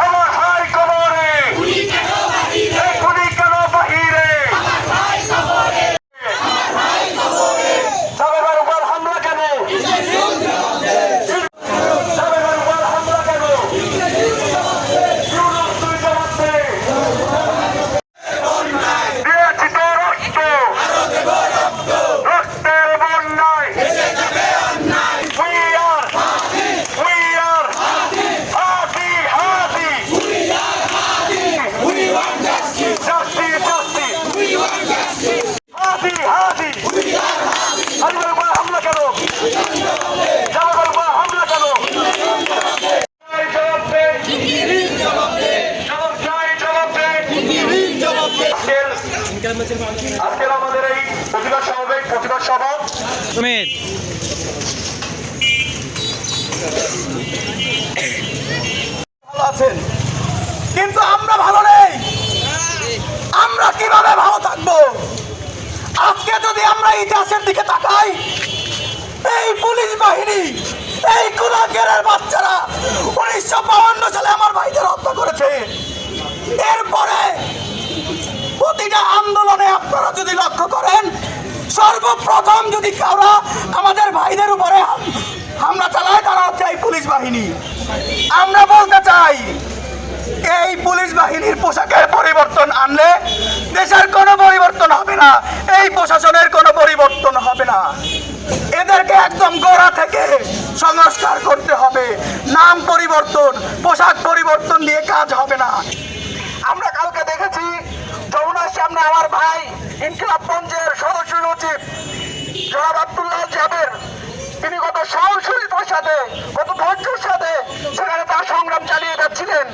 আমার ভাই কবরে, খুনি কেন বাহিরে, সাবেকের উপর হামলা কেন, সাবেকের উপর হামলা কেন, ইউনুস তুই জবাব দে। দিয়েছি তো রক্ত, রক্তের বন্যায় we are Hadi, Hadi. Justice, justice. Hadi, Hadi. হাদিদের উপর হামলা কেন, জামাতের উপর হামলা কেন, জবাব দে, জবাব চাই, জবাব দে। আজকের আমাদের এই প্রতিবাদ সমাবেশ, প্রতিবাদ সভা ভালো আছেন, কিন্তু আমরা ভালো নেই। আমরা কিভাবে ভালো থাকবো? আজকে যদি আমরা ইতিহাসের দিকে তাকাই, এই পুলিশ বাহিনী, এই কুলাঙ্গারের বাচ্চারা 1952 সালে আমার ভাইদের হত্যা করেছে। এরপরে প্রতিটা আন্দোলনে আপনারা যদি লক্ষ্য করেন, সর্বপ্রথম যদি কারা আমাদের ভাইদের উপরে হামলা চালায়, তারা হচ্ছে এই পুলিশ বাহিনী। আমরা বলতে চাই, এই পুলিশ বাহিনীর পোশাকের পরিবর্তন আনলে দেশের কোনো পরিবর্তন হবে না, এই প্রশাসনের কোনো পরিবর্তন হবে না। এদেরকে একদম গোড়া থেকে সংস্কার করতে হবে। নাম পরিবর্তন, পোশাক পরিবর্তন দিয়ে কাজ হবে না। আমরা কালকে দেখেছি যমুনার সামনে আমার ভাই ইনকিলাব মঞ্চের সদস্য সচিব জনাব আব্দুল্লাহ জাবের, তিনি কত সাহসিকতার সাথে, কত ধৈর্যের সাথে সেখানে তার সংগ্রাম চালিয়ে যাচ্ছিলেন।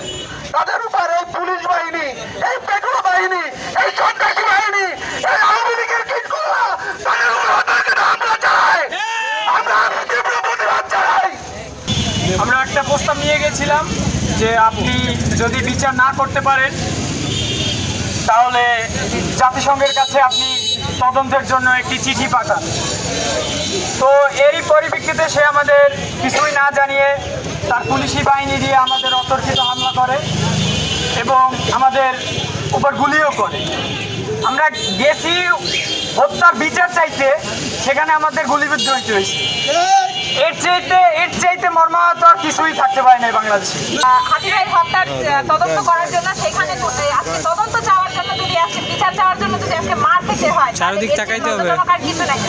তাদের উপর এই পুলিশ বাহিনী, এই পেট্রোল বাহিনী, এই সন্ত্রাসী বাহিনী, এই আওয়ামী লীগের কিটগুলা তাদের উপর হামলা চালায়। আমরা তীব্র প্রতিবাদ জানাই। আমরা একটা প্রস্তাব নিয়ে গেছিলাম যে আপনি যদি বিচার না করতে পারেন, তাহলে জাতিসংঘের কাছে আপনি তদন্তের জন্য একটি চিঠি পাঠান। তো এই পরিপ্রেক্ষিতে সে আমাদের কিছুই না জানিয়ে তার পুলিশি বাহিনী দিয়ে আমাদের অতর্কিত হামলা করে এবং আমাদের উপর গুলিও করে। আমরা গেছি হত্যার বিচার চাইতে, সেখানে আমাদের গুলিবিদ্ধ হইতে হয়েছে। এর চাইতে মর্মাহত আর কিছুই থাকতে পারে না বাংলাদেশে। হাদি ভাই হত্যার তদন্ত করার জন্য সেখানে আজকে তদন্ত চাওয়ার জন্য, যদি আজকে বিচার চাওয়ার জন্য যদি আজকে মার খেতে হয়, চারদিক তাকাইতে হবে। কিছু নাই।